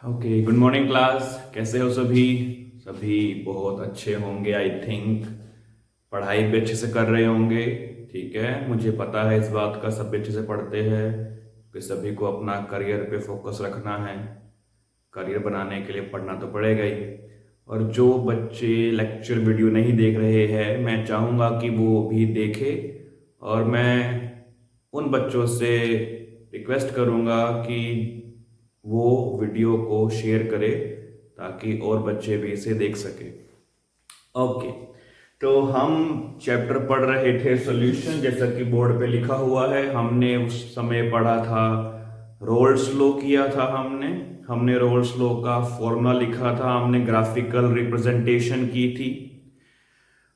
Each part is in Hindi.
Okay, good morning class. कैसे हो सभी? सभी बहुत अच्छे होंगे आई थिंक। पढ़ाई भी अच्छे से कर रहे होंगे। ठीक है, मुझे पता है इस बात का, सब अच्छे से पढ़ते हैं कि सभी को अपना करियर पे फोकस रखना है। करियर बनाने के लिए पढ़ना तो पड़ेगा ही। और जो बच्चे लेक्चर वीडियो नहीं देख रहे हैं, मैं चाहूँगा कि वो भी देखें। और मैं उन बच्चों से रिक्वेस्ट करूँगा कि वो वीडियो को शेयर करे ताकि और बच्चे भी इसे देख सके। ओके, तो हम चैप्टर पढ़ रहे थे सॉल्यूशन, जैसा कि बोर्ड पे लिखा हुआ है। हमने उस समय पढ़ा था, रोल्स लॉ किया था हमने रोल्स लॉ का फॉर्मूला लिखा था, हमने ग्राफिकल रिप्रेजेंटेशन की थी।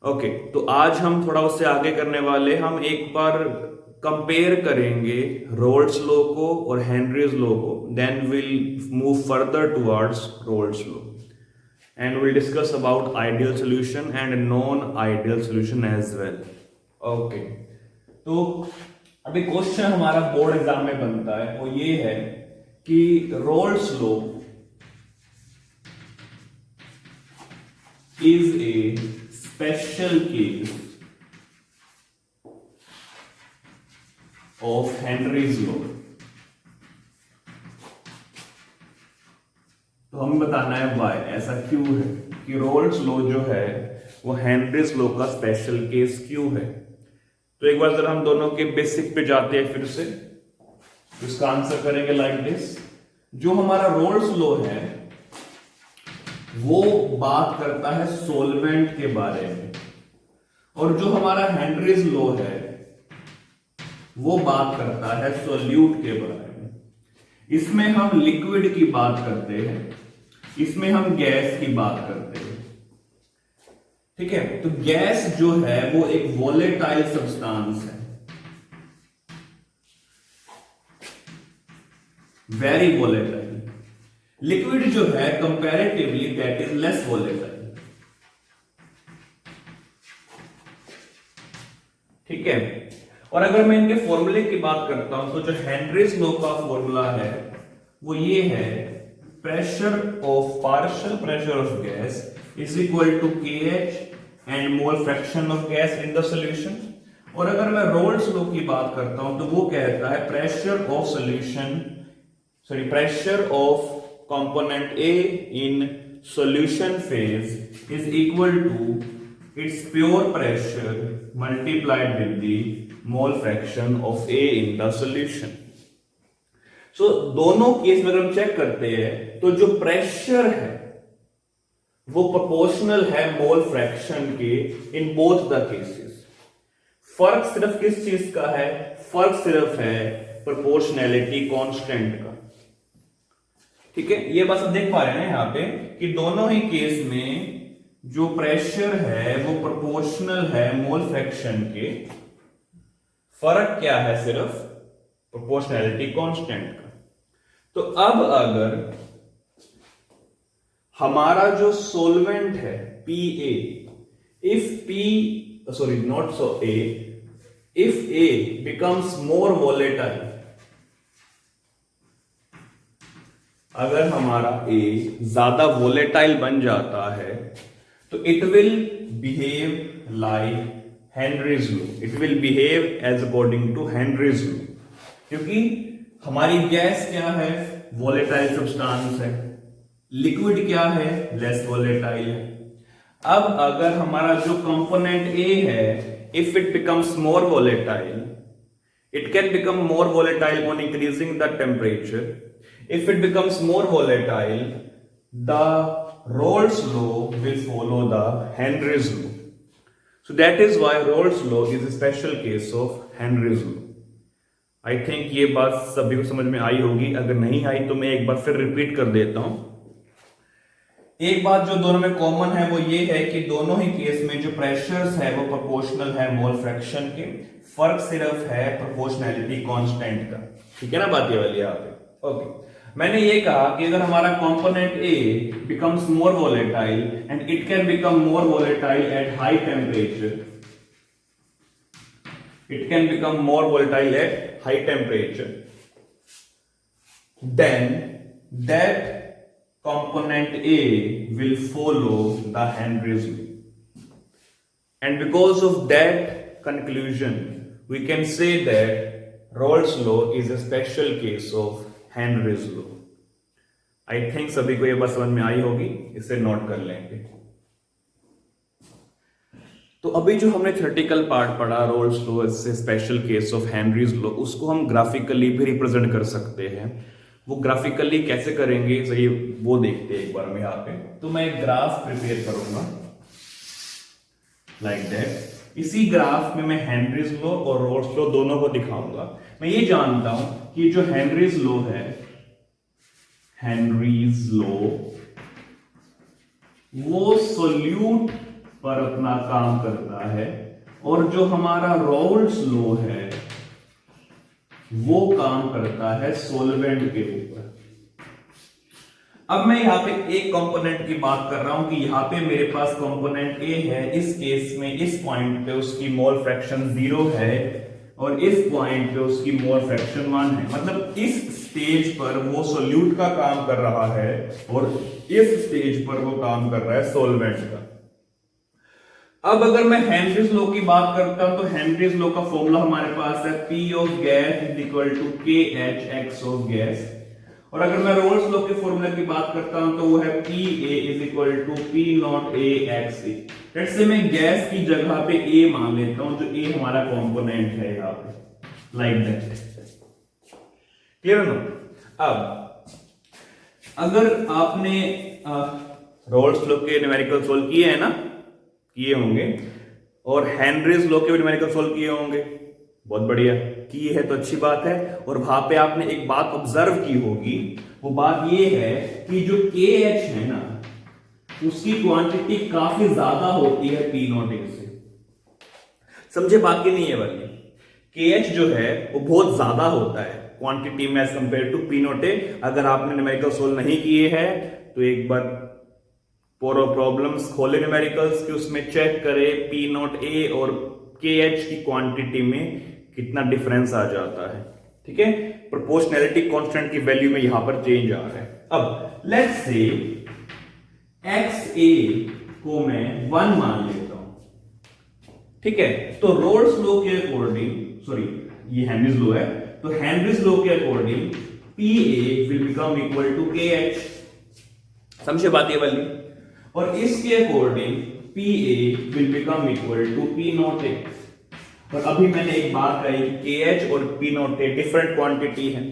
ओके, तो आज हम थोड़ा उससे आगे करने वाले। हम एक बार कंपेयर करेंगे रोल्स लॉ को और हेनरीज लॉ को, then will move further towards Raoult's law and will discuss about ideal solution and non ideal solution as well. Okay, तो अभी क्वेश्चन हमारा बोर्ड एग्जाम में बनता है वो ये है कि roles law is a special case of Henry's law. तो हमें बताना है व्हाई, ऐसा क्यों है कि रोल्स लॉ जो है वो हेनरीज लॉ का स्पेशल केस क्यों है। तो एक बार जरा हम दोनों के बेसिक पे जाते हैं फिर से, इसका आंसर करेंगे लाइक दिस। जो हमारा रोल्स लॉ है वो बात करता है सॉल्वेंट के बारे में, और जो हमारा हेनरीज लॉ है वो बात करता है सॉल्यूट के बारे में। इसमें हम लिक्विड की बात करते हैं, इसमें हम गैस की बात करते हैं। ठीक है, तो गैस जो है वो एक वोलेटाइल सब्सटेंस है, वेरी वोलेटाइल। लिक्विड जो है comparatively that is less volatile. ठीक है, और अगर मैं इनके फॉर्मूले की बात करता हूं तो जो हेनरीज लॉ का फॉर्मूला है वो ये है, pressure of partial pressure of gas is equal to KH and mole fraction of gas in the solution. और अगर मैं रोल्स लॉ की बात करता हूं तो वो कहता है pressure of solution, sorry pressure of component A in solution phase is equal to its pure pressure multiplied with the mole fraction of A in the solution. So दोनों केस में अगर हम चेक करते हैं तो जो प्रेशर है वो प्रोपोर्शनल है मोल फ्रैक्शन के इन बोथ द केसेस। फर्क सिर्फ किस चीज का है? फर्क सिर्फ है प्रोपोर्शनैलिटी कांस्टेंट का। ठीक है, ये बस आप देख पा रहे हैं ना यहाँ पे कि दोनों ही केस में जो प्रेशर है वो प्रोपोर्शनल है मोल फ्रैक्शन के। फर्क क्या है? सिर्फ प्रोपोर्शनैलिटी कांस्टेंट का। तो अब अगर हमारा जो सोलवेंट है PA, if A becomes more volatile, अगर हमारा A ज्यादा वोलेटाइल बन जाता है तो it will behave like Henry's law, it will behave as according to Henry's law. क्योंकि हमारी गैस क्या है? वोलेटाइल सब्सटेंस है, लिक्विड क्या है? लेस वोलेटाइल है। अब अगर हमारा जो कंपोनेंट A है, if it becomes more volatile, it can become more volatile on increasing the temperature. If it becomes more volatile, the Rolle's law will follow the Henry's law. So that is why Rolle's law is a special case of Henry's law. I think ये बात सभी को समझ में आई होगी। अगर नहीं आई तो मैं एक बार फिर रिपीट कर देता हूं। एक बात जो दोनों में कॉमन है वो ये है कि दोनों ही केस में जो प्रेशर्स है वो प्रोपोर्शनल है मोल फ्रैक्शन के। फर्क सिर्फ है प्रोपोर्शनैलिटी कांस्टेंट का। ठीक है ना बात ये वाली यहाँ पे। ओके, मैंने ये कहा कि अगर हमारा component A becomes more volatile and it can become more volatile at high temperature, it can become more volatile at high temperature, then that component A will follow the Henry's law. And because of that conclusion, we can say that Rolle's law is a special case of Henry's law. I think सभी को ये बात समझ में आई होगी, इसे नोट कर लेंगे। तो अभी जो हमने थ्योरेटिकल पार्ट पढ़ा, roles law is a special case of Henry's law, उसको हम ग्राफिकली भी रिप्रेजेंट कर सकते हैं। वो ग्राफिकली कैसे करेंगे, तो ये वो देखते हैं एक बार हम यहाँ पे। तो मैं एक ग्राफ प्रिपेयर करूंगा लाइक दैट। इसी ग्राफ में मैं हेनरीज लॉ और रोल्स लॉ दोनों को दिखाऊंगा। मैं ये जानता हूं कि जो हेनरीज लॉ है, हेनरीज लॉ वो सोल्यूट पर अपना काम करता है, और जो हमारा रोल्स लॉ है वो काम करता है सोलवेंट के ऊपर। अब मैं यहां पे एक कंपोनेंट की बात कर रहा हूं कि यहां पे मेरे पास कंपोनेंट ए है। इस केस में इस पॉइंट पे उसकी मोल फ्रैक्शन 0 है और इस पॉइंट पे उसकी मोल फ्रैक्शन 1 है। मतलब इस स्टेज पर वो सोल्यूट का काम कर रहा है और इस स्टेज पर वो काम कर रहा है सोलवेंट का। अब अगर मैं हेनरीज लॉ की बात करता हूं तो हेनरीज लॉ का फॉर्मूला हमारे पास है P of gas is equal to KH x of gas. और अगर मैं रोल्स लॉ के फॉर्मूला की बात करता हूं तो वो है PA is equal to P naught A x A। Let's say मैं गैस की जगह पे A मान लेता हूं, जो A हमारा कंपोनेंट है यहां पे, लाइक दैट। Clear no? अब अगर आपने रोल्स लॉ के न्यूमेरिकल सोल्व किए हैं ना, किए होंगे, और हेनरीज लॉ के भी न्यूमेरिकल सोल्व किए होंगे, बहुत बढ़िया की है तो अच्छी बात है। और वहां पे आपने एक बात ऑब्जर्व की होगी, वो बात ये है कि जो KH है ना, उसकी क्वांटिटी काफी ज्यादा होती है P नॉट ए से। समझे बात की नहीं है वाली? KH जो है वो बहुत ज्यादा होता है क्वांटिटी में as compare to P naught A. अगर आपने न्यूमेरिकल सोल्व नहीं किए हैं तो एक बार पूरा प्रॉब्लम्स खोले न्यूमेरिकल्स कि उसमें चेक करें P नॉट ए और KH की क्वांटिटी में कितना डिफरेंस आ जाता है। ठीक है, प्रोपोर्शनैलिटी कांस्टेंट की वैल्यू में यहां पर चेंज आ रहा है। अब लेट्स से XA को मैं 1 मान लेता हूं। ठीक है, तो रोल्स लॉ के अकॉर्डिंग, सॉरी ये हेनरीज लॉ है, तो हेनरीज लॉ के according PA will become equal to KH। समझे बात ये वाली? और इसके according PA will become equal to P naught A. और अभी मैंने एक बात कही, KH और P naught A different quantity है,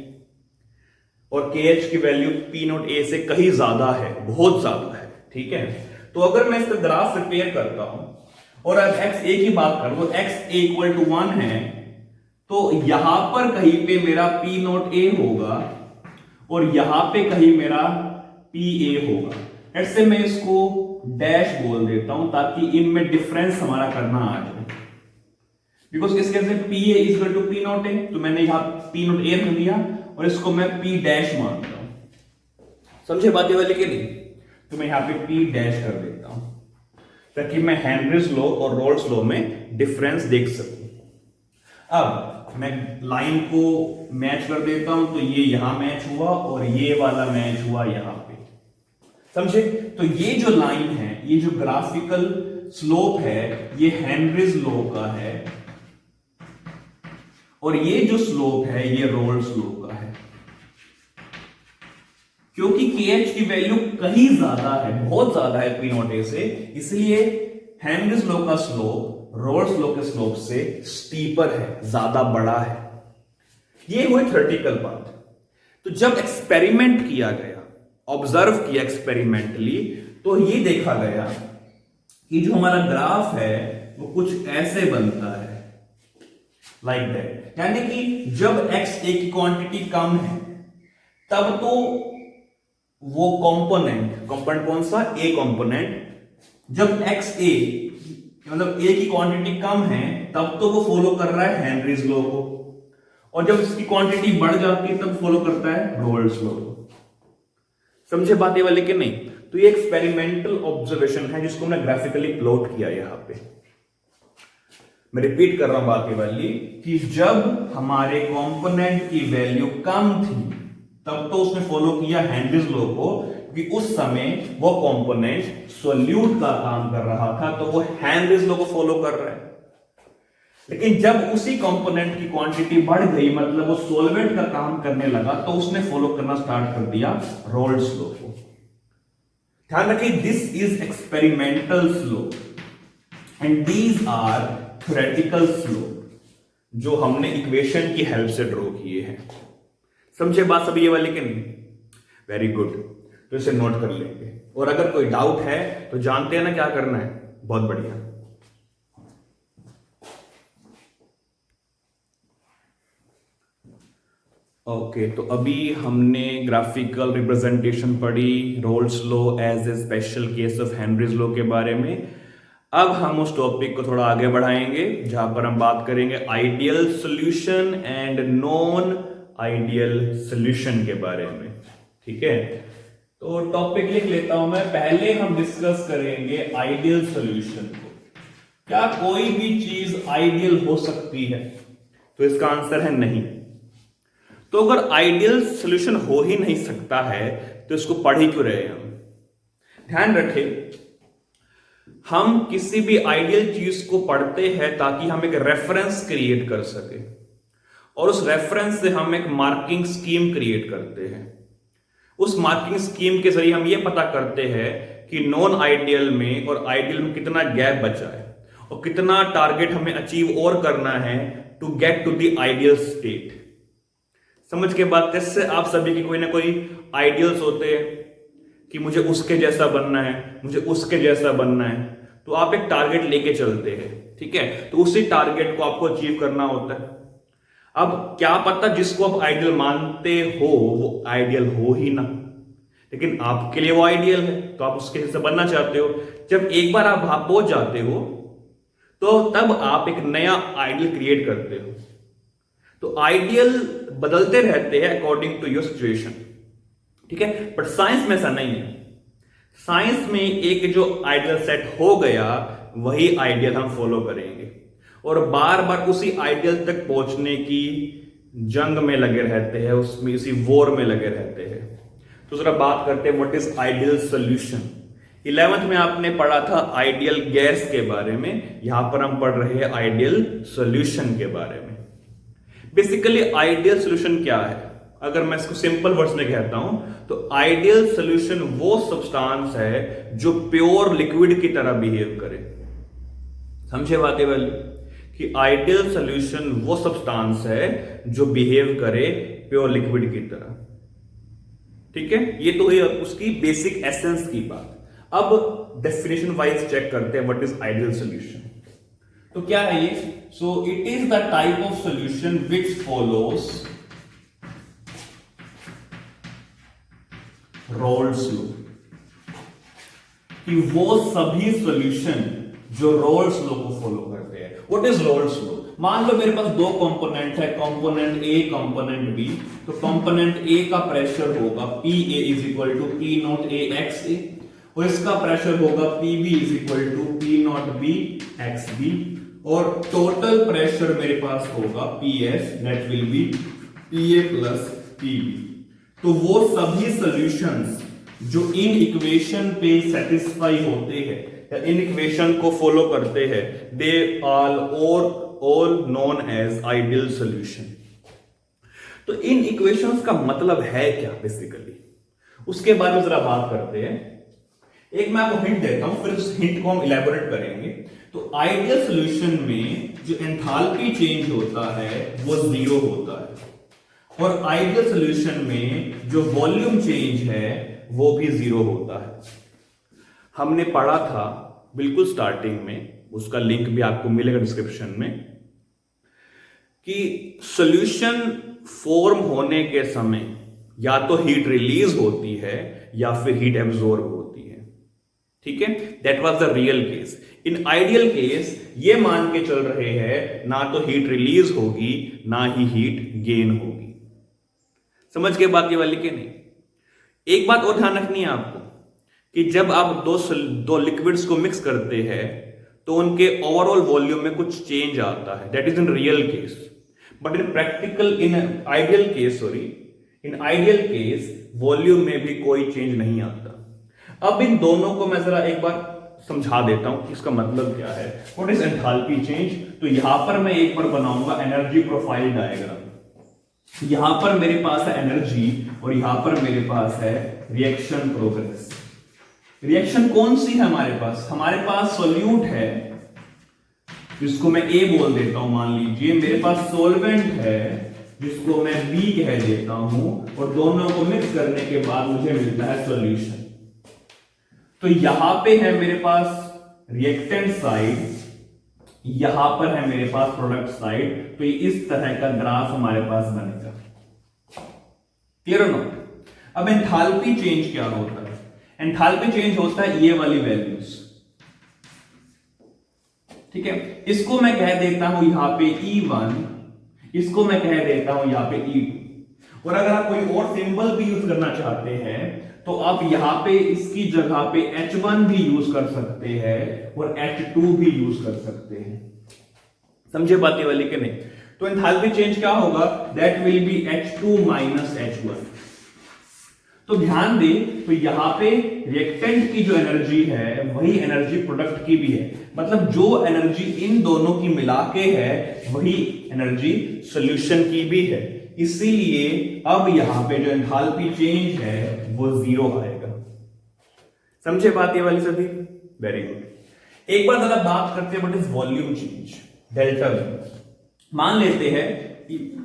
और KH की वैल्यू P नॉट ए से कहीं ज्यादा है, बहुत ज्यादा है। ठीक है, तो अगर मैं इसका ग्राफ प्रिपेयर करता हूं और अब XA की बात करूं तो XA इक्वल टू 1 है, तो यहां पर कहीं पे मेरा P नॉट ए होगा और यहां पे कहीं मेरा PA होगा। ऐसे मैं इसको डैश बोल देता हूं ताकि इनमें डिफरेंस हमारा करना आ जाए। बिकॉज इस केस में PA is equal to P naught A, तो मैंने यहां P नॉट ए रख दिया और इसको मैं P डैश मानता हूं। समझे बात ये वाली कि नहीं? तो मैं यहां पे P डैश कर देता हूं ताकि मैं हेनरीज लॉ और रोल्स लॉ में डिफरेंस देख सकूं। अब मैं लाइन को मैच कर देता हूं, तो ये यहां मैच हुआ और ये वाला मैच हुआ यहां पे। समझे? तो ये जो लाइन है, ये जो ग्राफिकल स्लोप है, ये हेनरीज लॉ का है, और ये जो स्लोप है ये रोल्स लॉ का है। क्योंकि KH की वैल्यू कहीं ज्यादा है, बहुत ज्यादा है P नॉट ए से, इसलिए हेनरीज लॉ का स्लोप रोल्स लॉ के स्लोप से स्टीपर है, ज्यादा बड़ा है। ये हुई थ्योरेटिकल बात। तो जब एक्सपेरिमेंट किया गया, ऑब्जर्व किया एक्सपेरिमेंटली, तो ये देखा गया कि जो हमारा ग्राफ है वो कुछ ऐसे बनता है, लाइक दैट। यानी कि जब XA की क्वांटिटी कम है तब तो वो कंपोनेंट कौन सा? A component. जब XA मतलब A की क्वांटिटी कम है तब तो वो फॉलो कर रहा है हेनरीज लॉ को, और जब उसकी क्वांटिटी बढ़ जाती है तब फॉलो करता है रोल्स लॉ को। समझे बात ये वाले कि नहीं? तो ये एक्सपेरिमेंटल ऑब्जर्वेशन है जिसको हमने ग्राफिकली प्लॉट किया यहां पे। मैं रिपीट कर रहा हूं बात ये वाली कि जब हमारे कंपोनेंट की वैल्यू कम थी तब तो उसने फॉलो किया हेनरीज लॉ को, कि उस समय वो कंपोनेंट सोल्यूट का काम कर रहा था, तो वो हेनरीज लॉ को फॉलो कर रहा है। लेकिन जब उसी कंपोनेंट की क्वांटिटी बढ़ गई, मतलब वो सॉल्वेंट का काम करने लगा, तो उसने फॉलो करना स्टार्ट कर दिया रोल्स लॉ को। ध्यान रखिए, this is experimental slope and these are theoretical slope, जो हमने इक्वेशन की हेल्प से ड्रॉ किए हैं। समझे बात सभी ये वाली कि नहीं? वेरी गुड, तो इसे नोट कर लेंगे, और अगर कोई डाउट है तो जानते हैं ना क्या करना है। बहुत बढ़िया। ओके, तो अभी हमने ग्राफिकल रिप्रेजेंटेशन पढ़ी, Raoult's law as a special case of Henry's law के बारे में। अब हम उस टॉपिक को थोड़ा आगे बढ़ाएंगे जहां पर हम बात करेंगे ideal solution and non ideal solution के बारे में। ठीक है, तो टॉपिक लिख लेता हूं मैं। पहले हम डिस्कस करेंगे आइडियल सॉल्यूशन को। क्या कोई भी चीज आइडियल हो सकती है? तो इसका आंसर है नहीं। तो अगर आइडियल सॉल्यूशन हो ही नहीं सकता है तो इसको पढ़ ही क्यों रहे हम? ध्यान रखें, हम किसी भी आइडियल चीज को पढ़ते हैं ताकि हम एक रेफरेंस क्रिएट कर सके, और उस रेफरेंस से हम एक मार्किंग स्कीम क्रिएट करते हैं। उस मार्किंग स्कीम के जरिए हम यह पता करते हैं कि नॉन आइडियल में और आइडियल में कितना गैप बचा है और कितना टारगेट हमें अचीव और करना है to get to the ideal state. समझ के बाद जैसे आप सभी की कोई ना कोई आइडियल्स होते हैं कि मुझे उसके जैसा बनना है, मुझे उसके जैसा बनना है, तो आप एक टारगेट लेके चलते हैं। ठीक है, तो उसी टारगेट को आपको अचीव करना होता है। अब क्या पता जिसको आप आइडियल मानते हो वो आइडियल हो ही ना, लेकिन आपके लिए वो आइडियल है तो आप उसके जैसे बनना चाहते हो। जब एक बार आप वहां पहुंच जाते हो तो तब आप एक नया आइडियल क्रिएट करते हो। तो आइडियल बदलते रहते हैं अकॉर्डिंग टू योर सिचुएशन। ठीक है, बट साइंस में ऐसा नहीं है। साइंस में एक जो आइडियल सेट हो गया वही आइडियल हम फॉलो करेंगे, और बार बार उसी आइडियल तक पहुंचने की जंग में लगे रहते हैं, उसमें उसी वॉर में लगे रहते हैं। तो जरा बात करते हैं what is ideal solution. 11th में आपने पढ़ा था आइडियल गैस के बारे में, यहां पर हम पढ़ रहे हैं आइडियल सॉल्यूशन के बारे में। बेसिकली आइडियल सॉल्यूशन क्या है? अगर मैं इसको सिंपल वर्ड्स में कहता हूं तो आइडियल सॉल्यूशन वो सब्सटेंस है जो प्योर लिक्विड की तरह बिहेव करे। समझे बातें वाली कि आइडियल सॉल्यूशन वो सब्सटेंस है जो बिहेव करे प्योर लिक्विड की तरह। ठीक है, ये तो है उसकी बेसिक एसेंस की बात। अब डेफिनेशन वाइज चेक करते हैं व्हाट इज आइडियल सॉल्यूशन। तो क्या है ये? So it is the type of solution which follows roles law, कि वो सभी सॉल्यूशन जो रोल्स लॉ को फॉलो करते हैं। What is Raoult's law? मान लो मेरे पास दो कंपोनेंट है, कंपोनेंट ए, कंपोनेंट बी। तो कंपोनेंट ए का प्रेशर होगा P A is equal to P not A X A, और इसका प्रेशर होगा P B is equal to P not B X B, और टोटल प्रेशर मेरे पास होगा P S, that will be P A plus P B. तो वो सभी सॉल्यूशंस जो इन इक्वेशन पे सेटिस्फाई होते हैं या इन इक्वेशन को फॉलो करते हैं, they are all known as ideal solution. तो इन इक्वेशंस का मतलब है क्या बेसिकली, उसके बारे में जरा बात करते हैं। एक मैं आपको हिंट देता हूं, फिर उस हिंट को हम इलेबोरेट करेंगे। तो आइडियल सॉल्यूशन में जो एंथैल्पी चेंज होता है वो 0 होता है, और आइडियल सॉल्यूशन में जो वॉल्यूम चेंज है वो भी 0 होता है। हमने पढ़ा था बिल्कुल स्टार्टिंग में, उसका लिंक भी आपको मिलेगा डिस्क्रिप्शन में, कि सॉल्यूशन फॉर्म होने के समय या तो हीट रिलीज होती है या फिर हीट एब्जॉर्ब होती है। ठीक है, that was the real case. In ideal case ये मान के चल रहे हैं ना तो हीट रिलीज होगी ना ही हीट गेन होगी। समझ के बात ये वाली के नहीं? एक बात और ध्यान रखनी है आपको कि जब आप दो लिक्विड्स को मिक्स करते हैं तो उनके ओवरऑल वॉल्यूम में कुछ चेंज आता है, that is in real case. But in ideal case volume में भी कोई चेंज नहीं आता। अब इन दोनों को मैं जरा एक बार समझा देता हूं कि इसका मतलब क्या है, व्हाट इज एंथैल्पी चेंज। तो यहां पर मैं एक बार बनाऊंगा एनर्जी प्रोफाइल डायग्राम। यहां पर मेरे पास है एनर्जी और यहां पर मेरे पास है रिएक्शन प्रोग्रेस। रिएक्शन कौन सी है हमारे पास सोल्यूट है जिसको मैं ए बोल देता हूं, मान लीजिए मेरे पास सोलवेंट है जिसको मैं बी कह देता हूं, और दोनों को मिक्स करने के बाद मुझे मिलता है सॉल्यूशन। तो यहां पे है मेरे पास रिएक्टेंट साइड, यहां पर है मेरे पास प्रोडक्ट साइड। तो इस तरह का ग्राफ हमारे पास बनेगा। क्लियर हो ना? अब एंथैल्पी चेंज क्या होता है? एंथैल्पी चेंज होता है ये वाली वैल्यूज, ठीक है। इसको मैं कह देता हूं यहां पे E1, इसको मैं कह देता हूं यहां पे E2। और अगर आप कोई और सिंबल भी यूज करना चाहते हैं तो आप यहां पे इसकी जगह पे H1 भी यूज कर सकते हैं और H2 भी यूज कर सकते हैं। समझे बात ये वाली कि नहीं? तो एंथैल्पी चेंज क्या होगा? That will B H2 minus H1। तो ध्यान दें, तो यहां पे रिएक्टेंट की जो एनर्जी है वही एनर्जी प्रोडक्ट की भी है। मतलब जो एनर्जी इन दोनों की मिला के है वही एनर्जी सॉल्यूशन की भी है। इसीलिए अब यहां पे जो एंथैल्पी चेंज है वो 0 आएगा। समझे बात ये वाली सभी? Very good. एक बार जरा बात करते हैं what is volume change, delta V। मान लेते हैं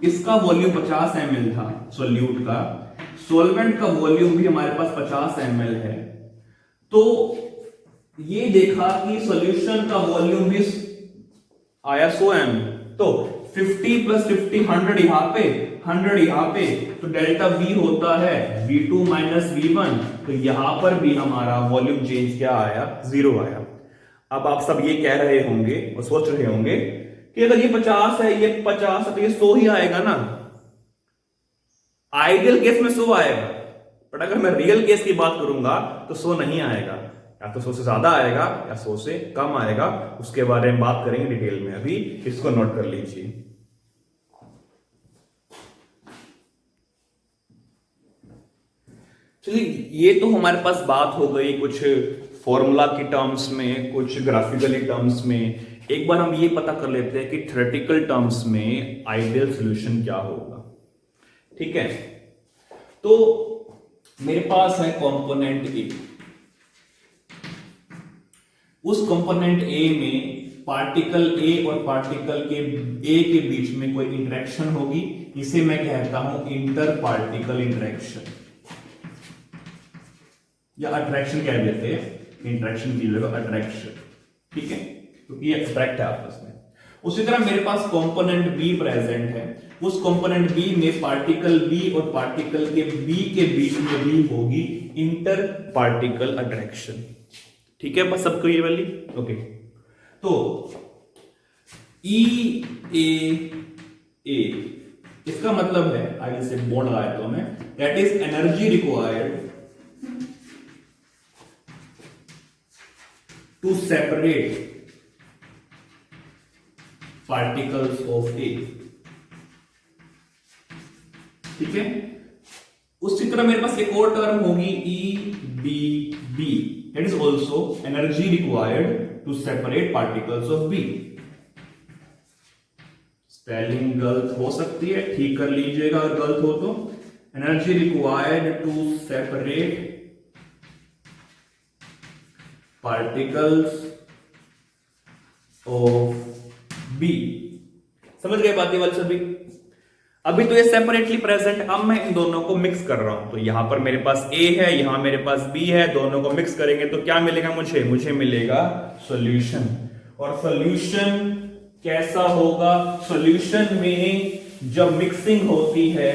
इसका वॉल्यूम 50 ml था सोल्यूट का, सोलवेंट का वॉल्यूम भी हमारे पास 50 ml है। तो ये देखा कि सॉल्यूशन का वॉल्यूम भी आया 100 ml। तो 50 प्लस 50 100 यहां पे, 100 यहां पे, तो डेल्टा V होता है V2 माइनस V1। तो यहां पर भी हमारा वॉल्यूम चेंज क्या आया? 0 आया। अब आप सब ये कह रहे होंगे और सोच रहे होंगे कि अगर ये 50 है, ये 50 है, तो ये 100 ही आएगा ना। आइडियल केस में 100 आएगा, बट अगर मैं रियल केस की बात करूंगा तो 100 नहीं आएगा, या तो 100 से ज्यादा आएगा या 100 से कम आएगा। उसके बारे में बात करेंगे डिटेल में, अभी इसको नोट कर लीजिए। चलिए, ये तो हमारे पास बात हो गई कुछ फॉर्मूला की टर्म्स में, कुछ ग्राफिकली टर्म्स में। एक बार हम ये पता कर लेते हैं कि थ्योरेटिकल टर्म्स में आइडियल सॉल्यूशन क्या होगा। ठीक है, तो मेरे पास है कंपोनेंट ए। उस कंपोनेंट ए में पार्टिकल ए और पार्टिकल के ए के बीच में कोई इंटरेक्शन होगी, इसे मैं कहता हूं इंटर पार्टिकल इंटरेक्शन या अट्रैक्शन कह देते हैं। इंटरेक्शन की जगह अट्रैक्शन, ठीक है, क्योंकि ये अट्रैक्ट है आपस में। उसी तरह मेरे पास कंपोनेंट बी प्रेजेंट है। उस कंपोनेंट बी में पार्टिकल बी और पार्टिकल के बी के बीच में भी होगी इंटर पार्टिकल अट्रैक्शन। ठीक है, बस सबको ये वाली ओके। तो ई ए इसका मतलब है, आगे से बोर्ड लगाया तो मैं, that is energy required to separate particles of A. ठीक है, उसी तरह मेरे पास एक और टर्म होगी E B B, that is also energy required to separate particles of B. Spelling गलत हो सकती है, ठीक कर लीजिएगा अगर गलत हो तो। Energy required to separate particles of B. समझ गए बातें वाले सभी? अभी तो ये सेपरेटली प्रेजेंट, अब मैं इन दोनों को मिक्स कर रहा हूं। तो यहां पर मेरे पास ए है, यहां मेरे पास बी है, दोनों को मिक्स करेंगे तो क्या मिलेगा मुझे मिलेगा सॉल्यूशन। और सॉल्यूशन कैसा होगा? सॉल्यूशन में जब मिक्सिंग होती है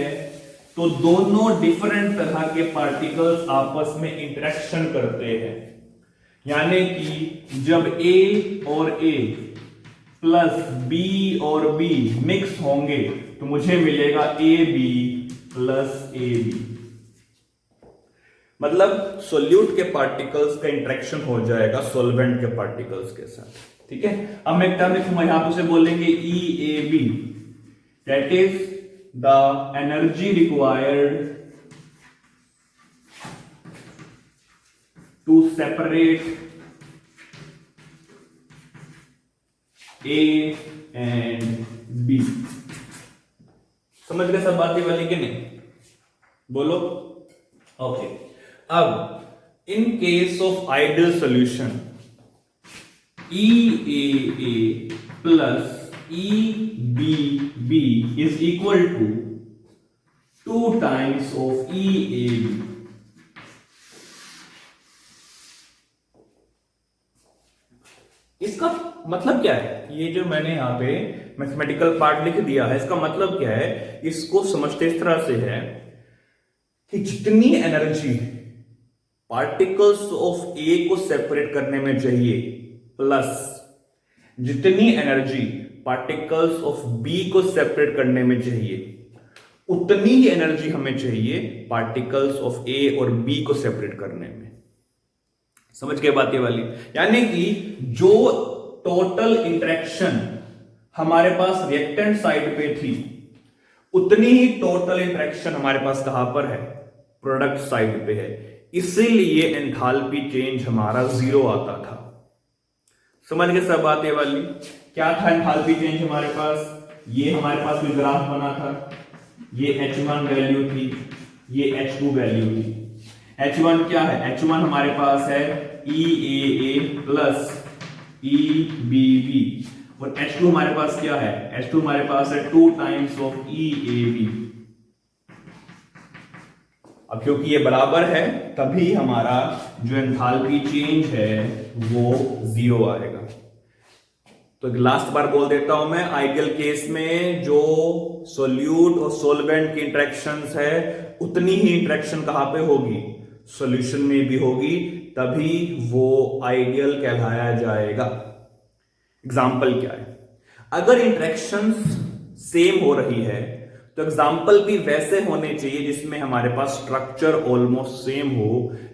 तो दोनों डिफरेंट तरह के पार्टिकल्स आपस में इंटरेक्शन करते हैं। यानी कि जब ए और ए प्लस बी और बी मिक्स होंगे तो मुझे मिलेगा A B plus A B. मतलब सोल्यूट के पार्टिकल्स का इंटरेक्शन हो जाएगा सॉल्वेंट के पार्टिकल्स के साथ। ठीक है, अब मैं एक टर्म लिखूंगा यहां पे, उसे बोलेंगे EAB, that is the energy required to separate A and B। समझ गए सब बातें वाली कि नहीं, बोलो। ओके, अब in case of ideal solution EAA plus EBB is equal to 2 times of EAB। इसका मतलब क्या है, ये जो मैंने यहां पे मैथमेटिकल पार्ट लिख दिया है, इसका मतलब क्या है, इसको समझते इस तरह से है कि जितनी एनर्जी पार्टिकल्स ऑफ ए को सेपरेट करने में चाहिए प्लस जितनी एनर्जी पार्टिकल्स ऑफ बी को सेपरेट करने में चाहिए, उतनी ही एनर्जी हमें चाहिए पार्टिकल्स ऑफ ए और बी को सेपरेट करने में। समझ के बात ये वाली, यानी कि जो टोटल इंटरेक्शन हमारे पास रिएक्टेंट साइड पे थी, उतनी ही टोटल इंटरेक्शन हमारे पास कहां पर है, प्रोडक्ट साइड पे है। इसीलिए एंथैल्पी चेंज हमारा 0 आता था। समझ गए सब बात ये वाली। क्या था एंथैल्पी चेंज हमारे पास, ये हमारे पास कोई ग्राफ बना था, ये H1 वैल्यू थी, ये H2 वैल्यू थी। H1 क्या है, H1 हमारे पास है EAA प्लस EBB, और H2 हमारे पास क्या है, H2 हमारे पास है 2 टाइम्स ऑफ EAB। अब क्योंकि ये बराबर है तभी हमारा जो एंथैल्पी चेंज है वो 0 आएगा। तो लास्ट बार बोल देता हूं मैं, आइडियल केस में जो सोल्यूट और सोलवेंट की इंटरेक्शंस है उतनी ही इंटरेक्शन कहां पे होगी, सॉल्यूशन में भी होगी, तभी वो आइडियल कहलाया जाएगा। एग्जाम्पल क्या है, अगर इंटरेक्शंस सेम हो रही है तो एग्जाम्पल भी वैसे होने चाहिए जिसमें हमारे पास स्ट्रक्चर ऑलमोस्ट सेम हो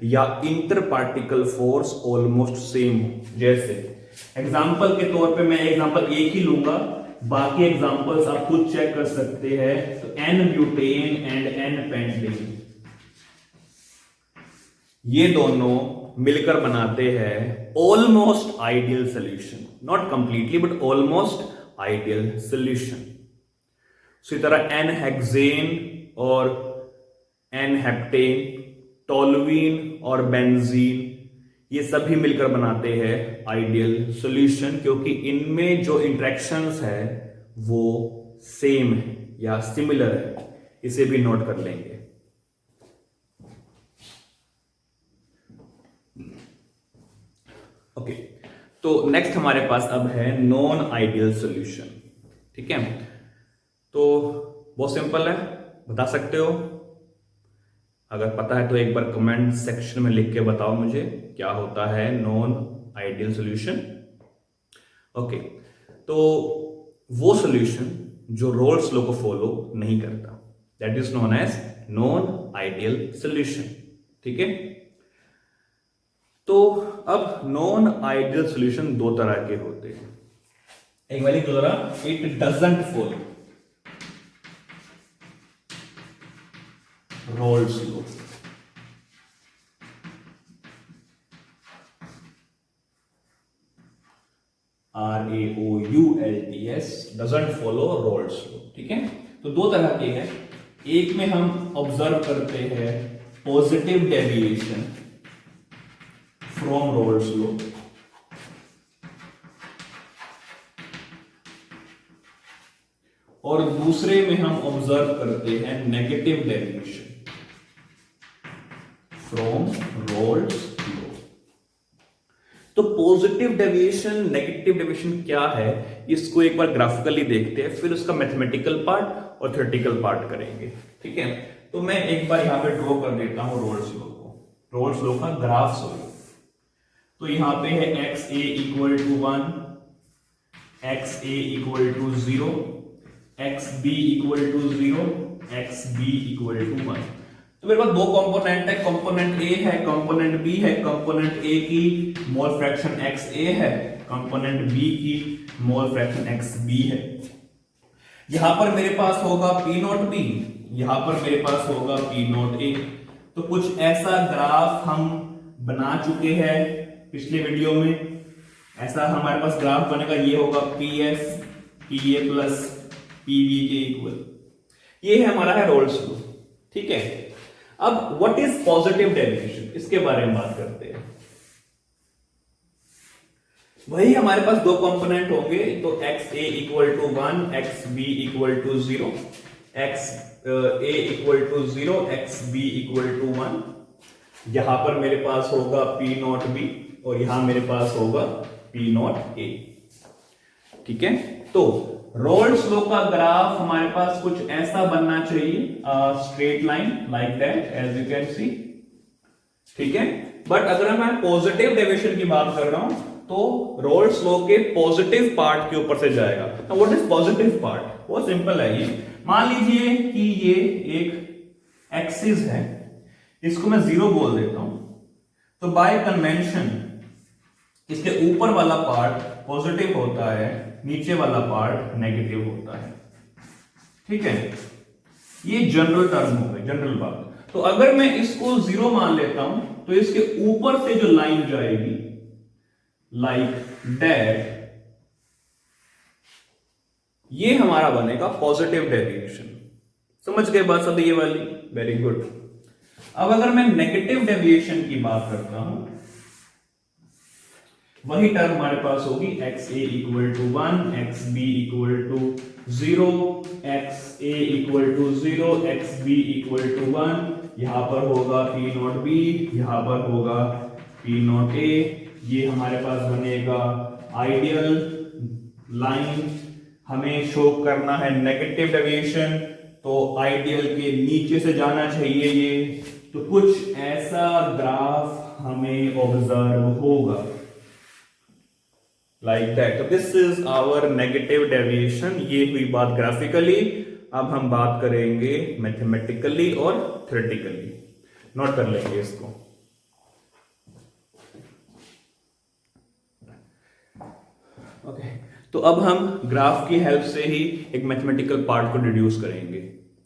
या inter particle force almost same हो। जैसे एग्जाम्पल के तौर पे मैं एग्जाम्पल एक ही लूंगा, बाकी एग्जाम्पल्स आप खुद चेक कर सकते हैं। तो N butane and N pentane, ये दोनों मिलकर बनाते हैं almost ideal solution, not completely but almost ideal solution. इसी तरह N हेक्सेन और N हेप्टेन, टोलुइन और बेंजीन, ये सभी मिलकर बनाते हैं आइडियल सॉल्यूशन, क्योंकि इनमें जो इंटरेक्शंस है वो सेम है या सिमिलर है। इसे भी नोट कर लेंगे। ओके, तो नेक्स्ट हमारे पास अब है नॉन आइडियल सॉल्यूशन। ठीक है, तो बहुत सिंपल है, बता सकते हो, अगर पता है तो एक बार कमेंट सेक्शन में लिख के बताओ मुझे क्या होता है नॉन आइडियल सॉल्यूशन। ओके, तो वो सॉल्यूशन जो रोल्स लॉ को फॉलो नहीं करता, that is known as non ideal solution. ठीक है, तो अब नॉन आइडियल सॉल्यूशन दो तरह के होते हैं। एक वाली तो जरा, it doesn't follow roles law, RAOULTS, doesn't follow roles law. ठीक है, तो दो तरह के हैं। एक में हम ऑब्जर्व करते हैं positive deviation from roles law, और दूसरे में हम ऑब्जर्व करते हैं negative deviation from roles law. तो पॉजिटिव डेविएशन, नेगेटिव डेविएशन क्या है, इसको एक बार ग्राफिकली देखते हैं, फिर उसका मैथमेटिकल पार्ट और थ्योरेटिकल पार्ट करेंगे। ठीक है, तो मैं एक बार यहां पे ड्रॉ कर देता हूं रोल्स लॉ को, रोल्स लॉ का ग्राफ सॉल्व। तो यहां पे है XA equal to 1, XA equal to 0, XB equal to 0, XB equal to 1। तो मेरे पास दो कंपोनेंट है, कंपोनेंट A है, कंपोनेंट B है। कंपोनेंट A की मोल फ्रैक्शन XA है, कंपोनेंट बी की मोल फ्रैक्शन एक्स बी है। यहां पर मेरे पास होगा पी नॉट बी, यहां पर मेरे पास होगा पी नॉट ए। तो कुछ ऐसा ग्राफ हम बना चुके हैं पिछले वीडियो में। ऐसा हमारे पास ग्राफ बनेगा, ये होगा P S P A plus P B के इक्वल। ये है हमारा है रोल्स लॉ, ठीक है। अब व्हाट इज पॉजिटिव डेरिवेशन, इसके बारे में बात करते हैं। वही हमारे पास दो कंपोनेंट होंगे, तो X A equal to 1, X B equal to 0, X A equal to 0, X B equal to 1। यहां पर मेरे पास होगा पी नॉट बी और यहां मेरे पास होगा पी नॉट ए, ठीक है। तो रोल्स लॉ का ग्राफ हमारे पास कुछ ऐसा बनना चाहिए, straight line like that as you can see, ठीक है। बट अगर मैं पॉजिटिव डेविएशन की बात कर रहा हूं तो रोल्स लॉ के पॉजिटिव पार्ट के ऊपर से जाएगा। तो व्हाट इज पॉजिटिव पार्ट, वो सिंपल है। ये मान लीजिए कि ये एक एक्सिस है, इसको मैं 0 बोल देता हूं, तो बाय कन्वेंशन इसके ऊपर वाला पार्ट पॉजिटिव होता है, नीचे वाला पार्ट नेगेटिव होता है, ठीक है। ये जनरल टर्म हो गई, जनरल बात। तो अगर मैं इसको 0 मान लेता हूं तो इसके ऊपर से जो लाइन जाएगी लाइक दैट, ये हमारा बनेगा पॉजिटिव डेविएशन। समझ गए बात सभी ये वाली, वेरी गुड। अब अगर मैं नेगेटिव डेविएशन की बात करता हूं, वही टर्म हमारे पास होगी X A equal to 1, X B equal to 0, X A equal to 0, X B equal to 1। यहां पर होगा पी नॉट बी, यहां पर होगा पी नॉट ए। ये हमारे पास बनेगा आइडियल लाइन। हमें शो करना है नेगेटिव डेविएशन, तो आइडियल के नीचे से जाना चाहिए ये। तो कुछ ऐसा ग्राफ हमें ऑब्जर्व होगा लाइक दैट। तो this is our negative deviation. ये हुई बात ग्राफिकली। अब हम बात करेंगे मैथमेटिकली और थ्योरेटिकली। नोट कर लेंगे इसको। ओके, तो अब हम ग्राफ की हेल्प से ही एक मैथमेटिकल पार्ट को डिड्यूस करेंगे,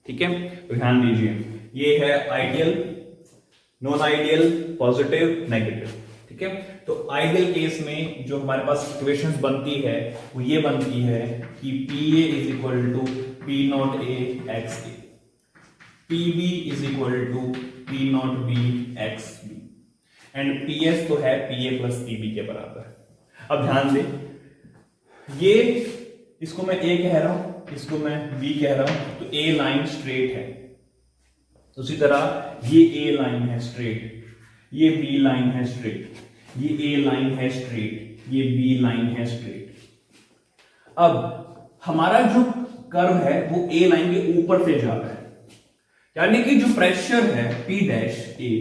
ठीक है। तो ध्यान दीजिए, ये है ideal, non ideal, positive, negative, ठीक है। तो आइडियल केस में जो हमारे पास इक्वेशंस बनती है वो ये बनती है कि P A is equal to P not A X A, P B is equal to P not B X B, and P S तो है P A plus P B के बराबर। अब ध्यान दें, ये इसको मैं ए कह रहा हूं, इसको मैं बी कह रहा हूं, तो ए लाइन स्ट्रेट है। उसी तरह ये ए लाइन है स्ट्रेट, ये बी लाइन है स्ट्रेट, ये ए लाइन है स्ट्रेट, ये बी लाइन है स्ट्रेट। अब हमारा जो कर्व है वो ए लाइन के ऊपर से जा रहा है, यानी कि जो प्रेशर है P डैश ए,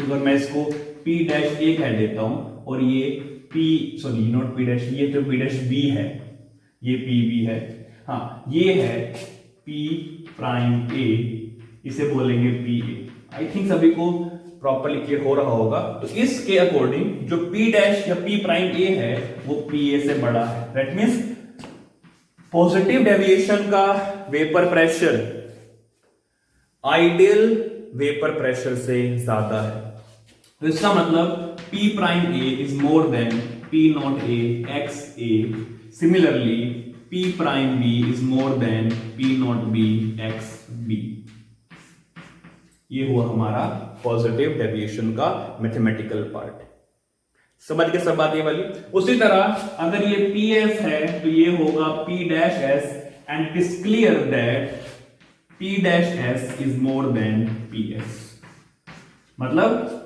अगर मैं इसको P डैश ए कह देता हूं, और ये नॉट P डैश, ये तो P डैश बी है, ये पी बी है, हाँ ये है P प्राइम ए, इसे बोलेंगे पी ए। आई थिंक सभी को प्रॉपरली क्लियर हो रहा होगा। तो इसके अकॉर्डिंग जो P डैश या P प्राइम ए है वो P ए से बड़ा है। दैट मींस पॉजिटिव डेविएशन का vapour pressure ideal vapour pressure से ज्यादा है। तो इसका मतलब P prime A is more than P naught A X A. Similarly P prime B is more than P naught B X B. ये हुआ हमारा पॉजिटिव डेविएशन का मैथमेटिकल पार्ट। समझ के सब बात ये वाली। उसी तरह अगर ये पी एस है तो ये होगा P dash S, and it is clear that P dash S is more then P S. मतलब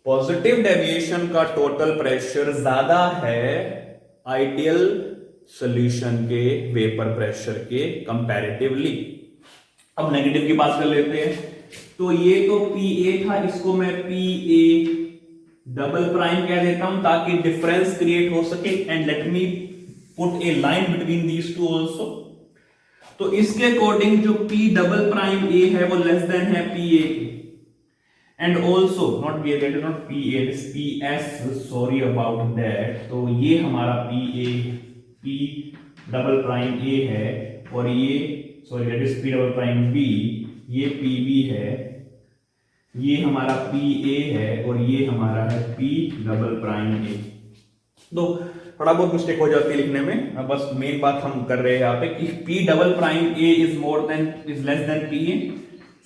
पॉजिटिव डेविएशन का टोटल प्रेशर ज्यादा है आइडियल सॉल्यूशन के वेपर प्रेशर के कंपैरेटिवली। अब नेगेटिव की बात कर लेते हैं। तो ये तो पी ए था, इसको मैं पी ए डबल प्राइम कह देता हूं ताकि डिफरेंस क्रिएट हो सके, and let me put A line between these two also. तो इसके अकॉर्डिंग जो पी डबल प्राइम ए है वो लेस देन है पी ए के, and also not B A not P A P S, sorry about that. तो ये हमारा P A P double prime A है, और ये sorry that is P double prime B, ये पी बी है, ये हमारा पी ए है, और ये हमारा है पी डबल प्राइम ए। तो थोड़ा बहुत मिस्टेक हो जाती है लिखने में, बस मेन बात हम कर रहे हैं यहाँ पे कि P double prime A is less than P A.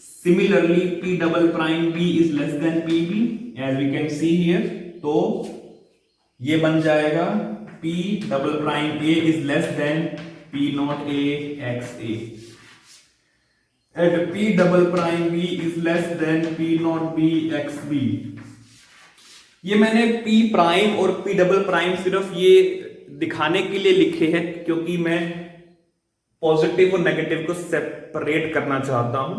Similarly P double prime B is less than P B, as we can see here. तो ये बन जाएगा P double prime A is less than P not A X A, and P double prime B is less than P not B X B. ये मैंने P प्राइम और P डबल प्राइम सिर्फ ये दिखाने के लिए लिखे हैं क्योंकि मैं पॉजिटिव और नेगेटिव को सेपरेट करना चाहता हूं।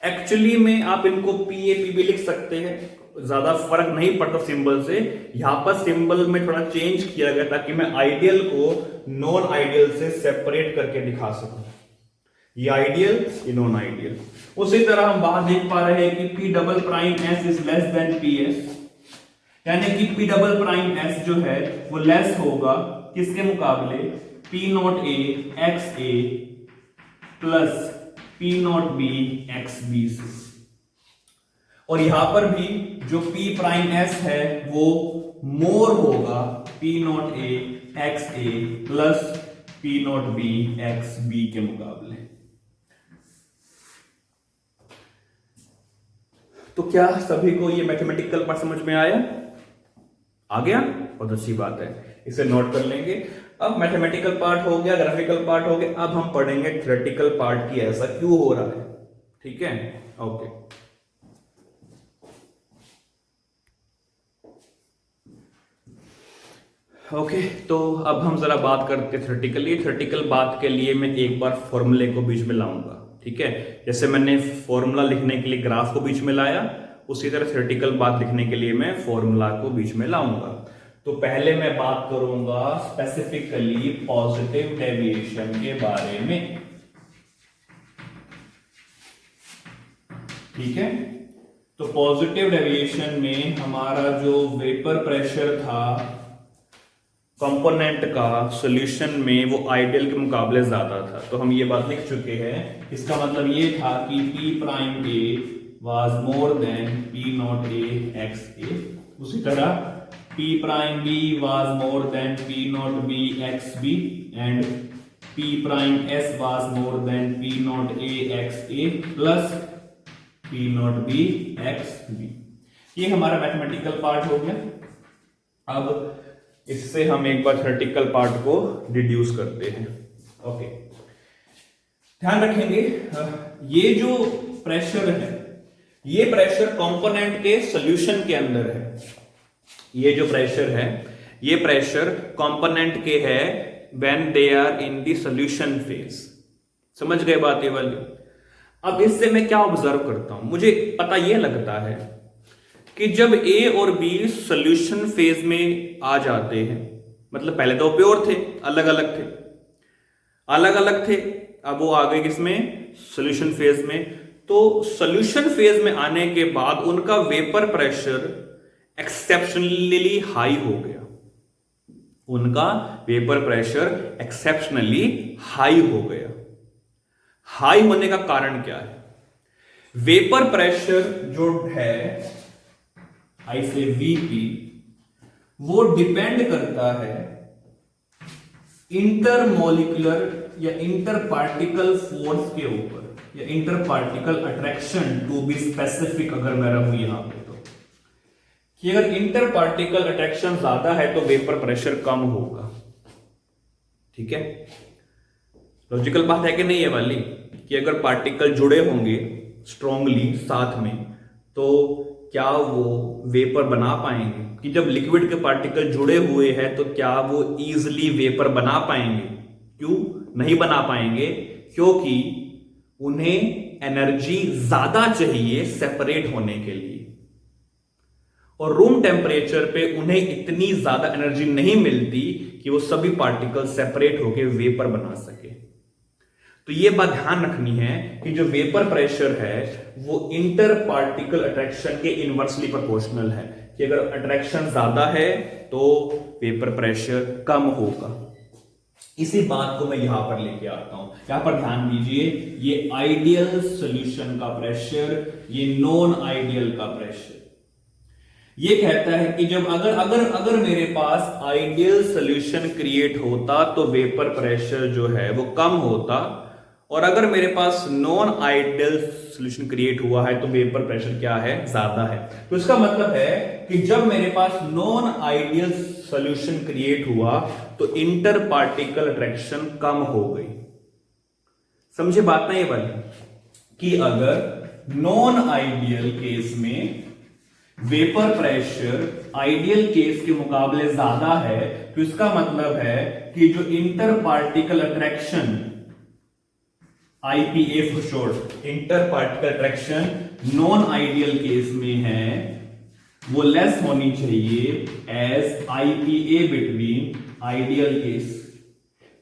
एक्चुअली में आप इनको PA PB लिख सकते हैं, ज्यादा फर्क नहीं पड़ता सिंबल से। यहां पर सिंबल में थोड़ा चेंज किया गया ताकि मैं आइडियल को नॉन आइडियल से सेपरेट करके दिखा सकूं। ये आइडियल, ये नॉन आइडियल। उसी तरह हम बाहर देख पा रहे हैं कि P double prime S is less then PS, यानी कि P डबल प्राइम S जो है वो लेस होगा किसके मुकाबले, P naught A X A plus P naught B X B से। और यहां पर भी जो P प्राइम S है वो मोर होगा P naught A X A plus P naught B X B के मुकाबले। तो क्या सभी को ये मैथमेटिकल पार्ट समझ में आया? आ गया? बहुत अच्छी बात है, इसे नोट कर लेंगे। अब मैथमेटिकल पार्ट हो गया, ग्राफिकल पार्ट हो गया, अब हम पढ़ेंगे थ्योरेटिकल पार्ट की ऐसा क्यों हो रहा है। ठीक है, ओके। ओके, तो अब हम जरा बात करते हैं थ्योरेटिकली। थ्योरेटिकल बात के लिए मैं एक बार फॉर्मूले को बीच में लाऊंगा। ठीक है, जैसे मैंने फॉर्मूला लिखने के लिए ग्राफ को बीच में लाया, उसी तरह थ्योरेटिकल बात लिखने के लिए मैं फॉर्मूला को बीच में लाऊंगा। तो पहले मैं बात करूंगा स्पेसिफिकली पॉजिटिव डेविएशन के बारे में। ठीक है, तो पॉजिटिव डेविएशन में हमारा जो वेपर प्रेशर था कंपोनेंट का सॉल्यूशन में वो आइडियल के मुकाबले ज्यादा था। तो हम ये बात लिख चुके हैं, इसका मतलब ये था कि P prime A was more than P not A x A। उसी तरह P prime B was more than P not B x B and P prime S was more than P not A x A plus P not B x B। ये हमारा मैथमेटिकल पार्ट हो गया। अब इससे हम एक बार थ्योरेटिकल पार्ट को डिड्यूस करते हैं। ओके, ध्यान रखेंगे ये जो प्रेशर है, ये प्रेशर कंपोनेंट के सॉल्यूशन के अंदर है। ये जो प्रेशर है, ये प्रेशर कंपोनेंट के है when they are in the solution phase. समझ गए बात ये वाली? अब इससे मैं क्या ऑब्जर्व करता हूं, मुझे पता यह लगता है कि जब ए और बी सॉल्यूशन फेज में आ जाते हैं, मतलब पहले तो प्योर थे, अलग अलग थे, अब वो आ गए किसमें, सॉल्यूशन फेज में। तो सॉल्यूशन फेज में आने के बाद उनका वेपर प्रेशर एक्सेप्शनली हाई हो गया। उनका वेपर प्रेशर एक्सेप्शनली हाई हो गया। हाई होने का कारण क्या है? वेपर प्रेशर जो है आई से VP, वो डिपेंड करता है इंटरमोलिकुलर या इंटर पार्टिकल फोर्स के ऊपर, या inter particle attraction to be specific. अगर मैं रहूं यहां पे तो कि अगर इंटर पार्टिकल अट्रैक्शन ज्यादा है तो वेपर प्रेशर कम होगा। ठीक है, लॉजिकल बात है कि नहीं ये वाली, कि अगर पार्टिकल जुड़े होंगे स्ट्रांगली साथ में तो क्या वो वेपर बना पाएंगे? कि जब लिक्विड के पार्टिकल जुड़े हुए हैं तो क्या वो इजीली वेपर बना पाएंगे? क्यों नहीं बना पाएंगे? क्योंकि उन्हें एनर्जी ज्यादा चाहिए सेपरेट होने के लिए, और रूम टेम्परेचर पे उन्हें इतनी ज्यादा एनर्जी नहीं मिलती कि वो सभी पार्टिकल सेपरेट होकर वेपर बना सके। तो ये बात ध्यान रखनी है कि जो वेपर प्रेशर है वो इंटर पार्टिकल अट्रैक्शन के इनवर्सली प्रोपोर्शनल है, कि अगर अट्रैक्शन ज्यादा है तो वेपर प्रेशर कम होगा। इसी बात को मैं यहां पर लेके आता हूं, यहां पर ध्यान दीजिए, ये आइडियल सॉल्यूशन का प्रेशर, ये नॉन आइडियल का प्रेशर। ये कहता है कि जब अगर अगर अगर मेरे पास आइडियल सॉल्यूशन क्रिएट होता तो वेपर प्रेशर जो है वो कम होता, और अगर मेरे पास नॉन आइडियल सॉल्यूशन क्रिएट हुआ है तो वेपर प्रेशर क्या है, ज्यादा है। तो इसका मतलब है कि जब मेरे पास नॉन आइडियल सॉल्यूशन क्रिएट हुआ तो इंटर पार्टिकल अट्रैक्शन कम हो गई। समझे बात ना ये वाली, कि अगर नॉन आइडियल केस में वेपर प्रेशर आइडियल केस के मुकाबले ज्यादा है, तो इसका मतलब है कि जो inter particle attraction, IPA for short, inter particle attraction non ideal case में है, वो लेस होनी चाहिए as IPA between ideal case.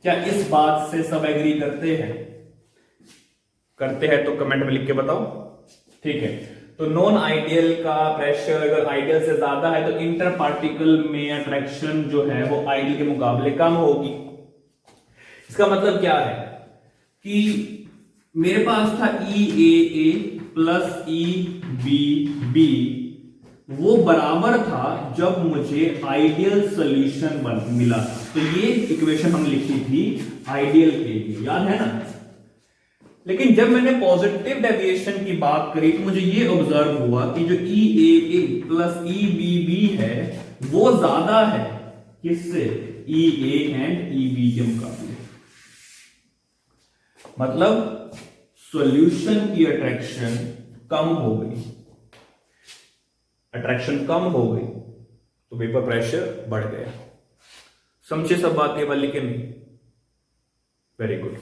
क्या इस बात से सब एग्री करते हैं? करते हैं तो कमेंट में लिख के बताओ, ठीक है। तो नॉन आइडियल का प्रेशर अगर आइडियल से ज्यादा है तो इंटर पार्टिकल में अट्रैक्शन जो है वो आइडियल के मुकाबले कम होगी। इसका मतलब क्या है कि मेरे पास था EAA प्लस EBB, वो बराबर था जब मुझे आइडियल सॉल्यूशन मिला था। तो ये इक्वेशन हम लिखी थी आइडियल के लिए, याद है ना। लेकिन जब मैंने पॉजिटिव डेविएशन की बात करी तो मुझे ये ऑब्जर्व हुआ कि जो EAA प्लस EBB है वो ज्यादा है किससे, EA एंड EB के मुकाबले। मतलब सॉल्यूशन की अट्रैक्शन कम हो गई, अट्रैक्शन कम हो गई तो वेपर प्रेशर बढ़ गया। समझे सब बात ये वाली कि नहीं? Very good.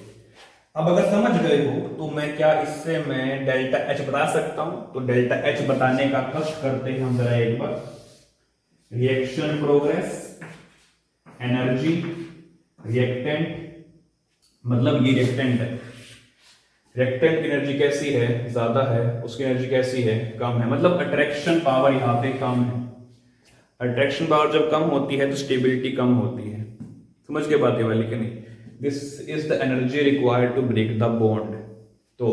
अब अगर समझ गए हो तो मैं क्या इससे मैं डेल्टा H बता सकता हूं? तो डेल्टा H बताने का कष्ट करते हैं हम जरा एक बार। रिएक्शन प्रोग्रेस, एनर्जी, रिएक्टेंट, मतलब ये रिएक्टेंट है, रिएक्टेंट की एनर्जी कैसी है, ज्यादा है, उसकी एनर्जी कैसी है, कम है, मतलब अट्रैक्शन पावर यहां पे कम है। अट्रैक्शन पावर जब कम होती है तो स्टेबिलिटी कम होती है। समझ के बात ये वाली कि नहीं? This is the energy required to break the bond. तो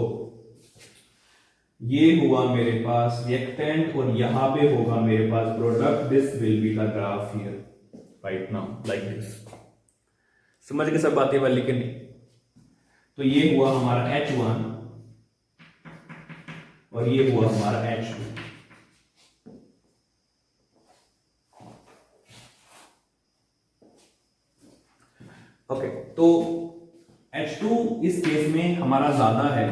ये हुआ मेरे पास रिएक्टेंट और यहां पे होगा मेरे पास product. This will be the graph here right now like this. समझ के सब बातें वाली कि नहीं? तो ये हुआ हमारा H1 और ये हुआ हमारा H2। ओके, तो H2 इस केस में हमारा ज्यादा है,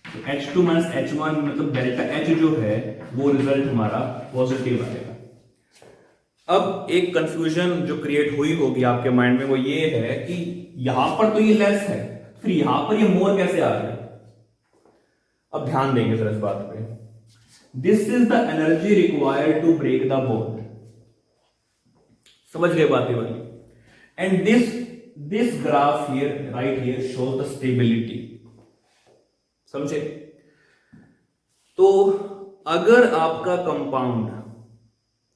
तो H2 माइनस H1 मतलब डेल्टा H जो है वो रिजल्ट हमारा पॉजिटिव आएगा। अब एक कंफ्यूजन जो क्रिएट हुई होगी आपके माइंड में वो ये है कि यहां पर तो ये लेस है, फिर यहां पर ये मोर कैसे आ गया? अब ध्यान देंगे सर इस बात पे। This is the energy required to break the bond. समझ गए बातें वाली? And this graph here right here shows the stability. समझे? तो अगर आपका कंपाउंड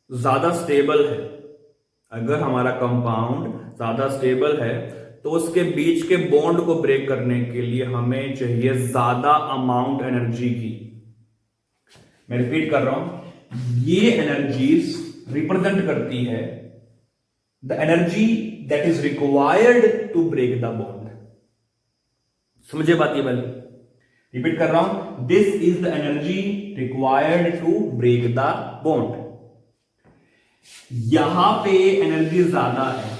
ज्यादा स्टेबल है, अगर हमारा कंपाउंड ज्यादा स्टेबल है तो उसके बीच के बॉन्ड को ब्रेक करने के लिए हमें चाहिए ज्यादा अमाउंट एनर्जी की। मैं रिपीट कर रहा हूं, ये एनर्जीज रिप्रेजेंट करती है the energy that is required to break the bond. समझे बात ये वाली? रिपीट कर रहा हूं, this is the energy required to break the bond. यहां पे एनर्जी ज्यादा है,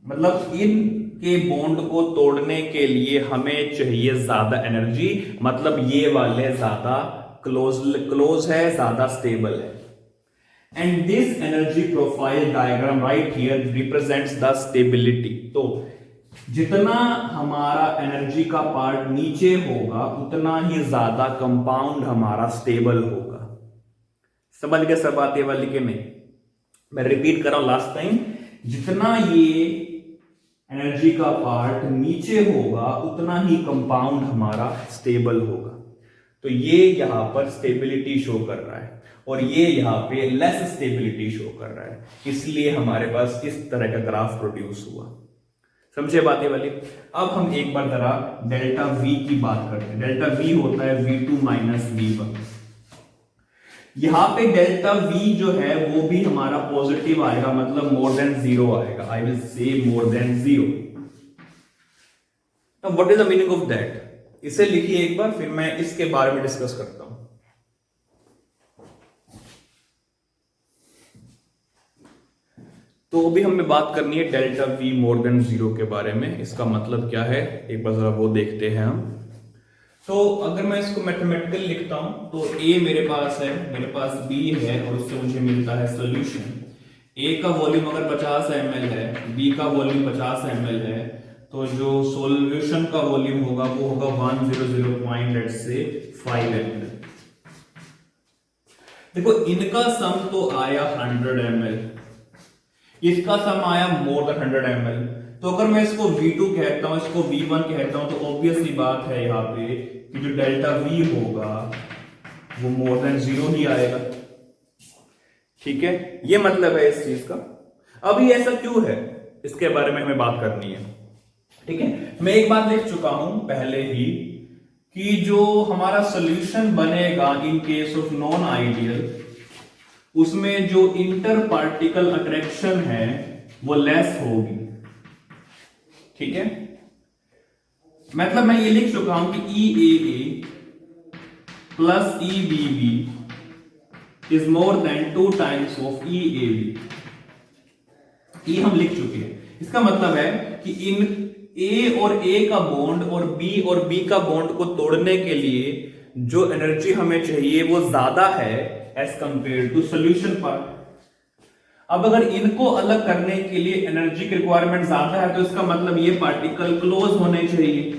मतलब इन के बॉन्ड को तोड़ने के लिए हमें चाहिए ज्यादा एनर्जी, मतलब ये वाले ज्यादा क्लोज है, ज्यादा स्टेबल है। And this energy profile diagram right here represents the stability. तो जितना हमारा एनर्जी का पार्ट नीचे होगा उतना ही ज्यादा कंपाउंड हमारा स्टेबल होगा। समझ गए सब बात ये वाली कि नहीं? मैं रिपीट कर रहा हूं लास्ट टाइम, जितना ये एनर्जी का पार्ट नीचे होगा उतना ही कंपाउंड हमारा स्टेबल होगा। तो ये यहां पर स्टेबिलिटी शो कर रहा है और ये यहां पे लेस स्टेबिलिटी शो कर रहा है, इसलिए हमारे पास इस तरह का ग्राफ प्रोड्यूस हुआ। समझे बातें वाली। अब हम एक बार जरा डेल्टा V की बात करते हैं। डेल्टा V होता है V2 माइनस V1। यहां पे डेल्टा V जो है वो भी हमारा पॉजिटिव आएगा, मतलब मोर देन 0 आएगा। I will say more than 0। Now what is the meaning of that? इसे लिखिए एक बार, फिर मैं इसके बारे में डिस्कस करता हूं। तो अभी हमें बात करनी है डेल्टा V मोर देन 0 के बारे में। इसका मतलब क्या है एक बार जरा वो देखते हैं हम। तो अगर मैं इसको मैथमेटिकल लिखता हूं तो A मेरे पास है, मेरे पास B है और उससे मुझे मिलता है सॉल्यूशन। A का वॉल्यूम अगर 50 ml है, B का वॉल्यूम 50 ml है, तो जो सॉल्यूशन का वॉल्यूम होगा वो होगा 100.5 ml। देखो इनका सम तो आया 100 ml, इसका सम आया मोर देन 100 ml। तो अगर मैं इसको V2 कहता हूं, इसको V1 कहता हूं, तो ऑब्वियसली बात है यहां पे कि जो डेल्टा V होगा वो मोर देन 0 ही आएगा। ठीक है, ये मतलब है इस चीज का। अब ये ऐसा क्यों है इसके बारे में हमें बात करनी है। ठीक है, मैं एक बात लिख चुका हूं पहले ही कि जो हमारा सॉल्यूशन बनेगा इन केस ऑफ नॉन आइडियल, उसमें जो इंटर पार्टिकल अट्रैक्शन है वो लेस होगी। ठीक है, मतलब मैं ये लिख चुका हूं कि EAA plus EBB is more then 2 times of EAB। ये हम लिख चुके हैं। इसका मतलब है कि इन A और A का बॉन्ड और B का बॉन्ड को तोड़ने के लिए जो एनर्जी हमें चाहिए वो ज्यादा है as compare to solution part. अब अगर इनको अलग करने के लिए एनर्जी की रिक्वायरमेंट ज्यादा है तो इसका मतलब ये पार्टिकल क्लोज होने चाहिए,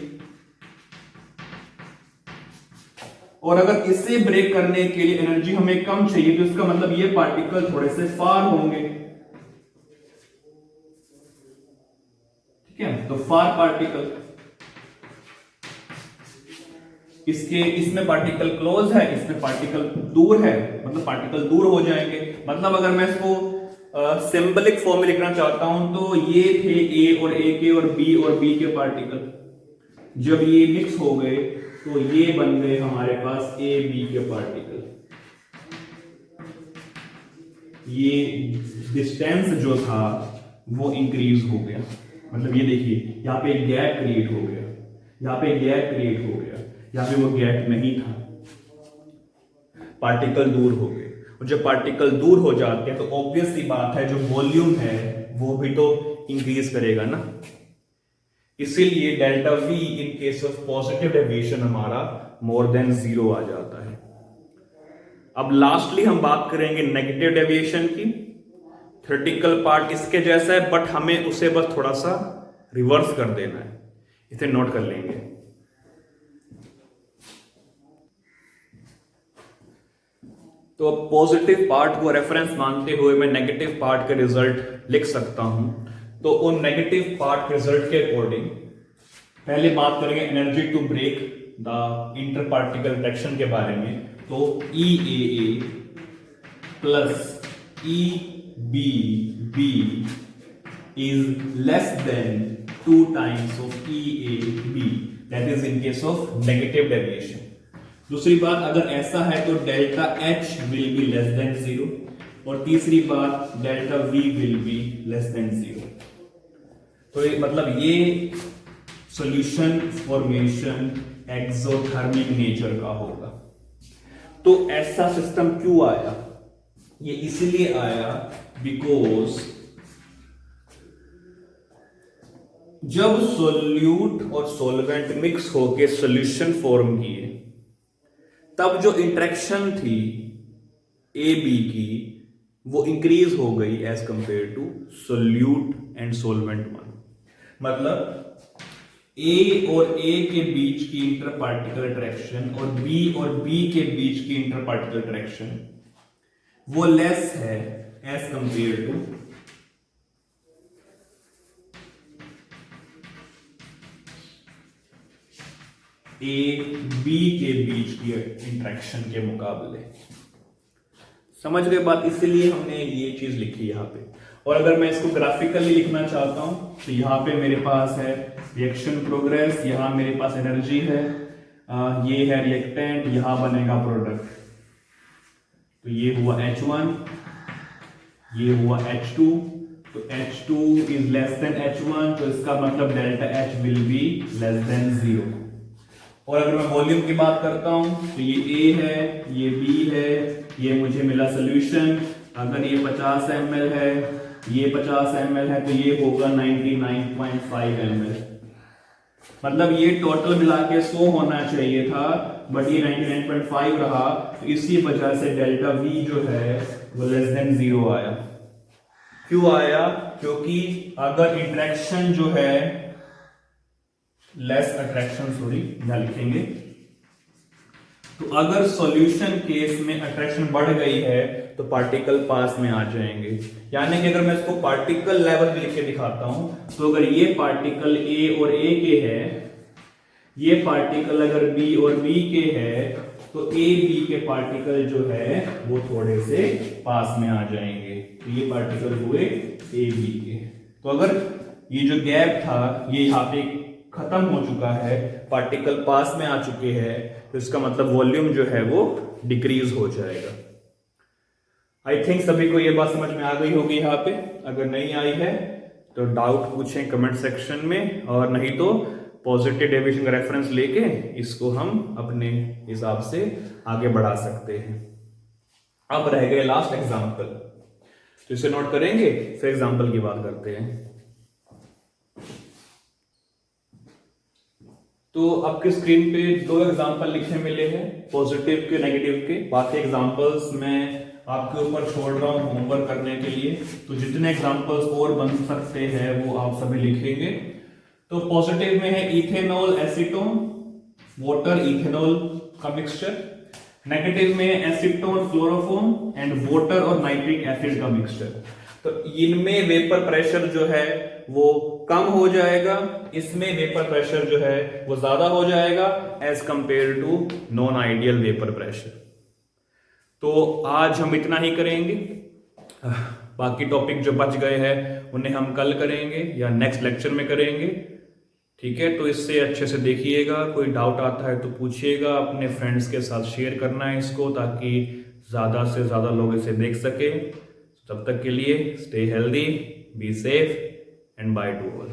और अगर इसे ब्रेक करने के लिए एनर्जी हमें कम चाहिए तो इसका मतलब ये पार्टिकल थोड़े से फार होंगे। ठीक है, तो फार पार्टिकल, इसमें पार्टिकल क्लोज है, इसमें पार्टिकल दूर है, मतलब पार्टिकल दूर हो जाएंगे। मतलब अगर मैं इसको सिंबलिक फॉर्म में लिखना चाहता हूं तो ये थे A और A के और B के पार्टिकल, जब ये मिक्स हो गए तो ये बन गए हमारे पास A B के पार्टिकल। ये डिस्टेंस जो था वो इंक्रीज हो गया, मतलब ये देखिए यहां पे गैप क्रिएट हो गया, यहां पे गैप क्रिएट हो गया, यहां पे वो गैप नहीं था, पार्टिकल दूर हो गए। और जब पार्टिकल दूर हो जाते हैं तो ऑब्वियसली बात है जो वॉल्यूम है वो भी तो इंक्रीज करेगा ना। इसीलिए delta V in case of positive deviation हमारा मोर देन 0 आ जाता है। अब लास्टली हम बात करेंगे नेगेटिव डेविएशन की। थ्योरेटिकल पार्ट इसके जैसा है बट हमें उसे बस थोड़ा सा रिवर्स कर देना है, इसे नोट कर लेंगे। तो पॉजिटिव पार्ट को रेफरेंस मानते हुए मैं नेगेटिव पार्ट के रिजल्ट लिख सकता हूं। तो उन नेगेटिव पार्ट के रिजल्ट के अकॉर्डिंग पहले बात करेंगे energy to break the inter particle attraction के बारे में। तो EAA plus EBB is less than 2 times of EAB, that is in case of negative deviation। दूसरी बात, अगर ऐसा है तो delta H will be less than 0, और तीसरी बात delta V will be less than 0। तो मतलब ये सॉल्यूशन फॉर्मेशन एक्सोथर्मिक नेचर का होगा। तो ऐसा सिस्टम क्यों आया? ये इसलिए आया बिकॉज जब सोल्यूट और सॉल्वेंट मिक्स होके सॉल्यूशन फॉर्म किए तब जो इंटरेक्शन थी ए बी की वो इंक्रीज हो गई as compare to solute and solvent one. मतलब ए और ए के बीच की इंटर पार्टिकल अट्रैक्शन और बी के बीच की इंटर पार्टिकल अट्रैक्शन वो लेस है as compare to A B के बीच की इंटरेक्शन के मुकाबले। समझ गए बात? इसलिए हमने ये चीज लिखी यहाँ पे। और अगर मैं इसको ग्राफिकली लिखना चाहता हूं तो यहाँ पे मेरे पास है रिएक्शन प्रोग्रेस, यहाँ मेरे पास एनर्जी है, ये है रिएक्टेंट, यहाँ बनेगा प्रोडक्ट। तो ये हुआ H1, ये हुआ H2, तो H2 is less then H1, तो इसका मतलब delta H will be less than 0। और अगर मैं वॉल्यूम की बात करता हूं तो ये A है, ये B है, ये मुझे मिला सोल्यूशन। अगर ये 50 ml है, ये 50 ml है, तो ये होगा 99.5 ml। मतलब ये टोटल मिला के 100 होना चाहिए था, बट ये 99.5 रहा, तो इसी वजह से डेल्टा V जो है वो लेस देन 0 आया। क्यों आया? क्योंकि अगर इंटरेक्शन जो है लेस अट्रैक्शन, सॉरी यहां लिखेंगे, तो अगर सॉल्यूशन केस में अट्रैक्शन बढ़ गई है तो पार्टिकल पास में आ जाएंगे। यानी कि अगर मैं इसको पार्टिकल लेवल पे लिख के दिखाता हूं, तो अगर ये पार्टिकल A और A के है, ये पार्टिकल अगर B और B के है, तो A B के पार्टिकल जो है वो थोड़े से पास में आ जाएंगे। तो ये पार्टिकल हुए A B के। तो अगर ये जो गैप था ये यहाँ पे खत्म हो चुका है, पार्टिकल पास में आ चुके हैं, तो इसका मतलब वॉल्यूम जो है वो डिक्रीज हो जाएगा। आई थिंक सभी को ये बात समझ में आ गई होगी यहाँ पे। अगर नहीं आई है तो डाउट पूछें कमेंट सेक्शन में, और नहीं तो पॉजिटिव डेविएशन का रेफरेंस लेके इसको हम अपने हिसाब से आगे बढ़ा सकते हैं। अब रह गए लास्ट एग्जाम्पल, तो इसे नोट करेंगे, फिर एग्जाम्पल की बात करते हैं। तो आपके स्क्रीन पे 2 एग्जाम्पल लिखे मिले हैं, पॉजिटिव के नेगेटिव के। बाकी एग्जाम्पल्स मैं आपके ऊपर छोड़ रहा हूं होमवर्क करने के लिए, तो जितने एग्जाम्पल्स और बन सकते हैं वो आप सभी लिखेंगे। तो पॉजिटिव में है इथेनॉल एसीटोन, वाटर इथेनॉल का मिक्सचर। नेगेटिव में एसीटोन क्लोरोफॉर्म एंड वाटर और नाइट्रिक एसिड का मिक्सचर। तो इनमें वेपर प्रेशर जो है वो कम हो जाएगा, इसमें वेपर प्रेशर जो है वो ज्यादा हो जाएगा as compare to non ideal vapour pressure. तो आज हम इतना ही करेंगे, बाकी टॉपिक जो बच गए हैं उन्हें हम कल करेंगे या नेक्स्ट लेक्चर में करेंगे। ठीक है, तो इससे अच्छे से देखिएगा, कोई डाउट आता है तो पूछिएगा, अपने फ्रेंड्स के साथ शेयर करना है इसको, ताकि ज्यादा से ज्यादा लोग इसे देख सके। तब तक के लिए stay healthy, be safe and by two all.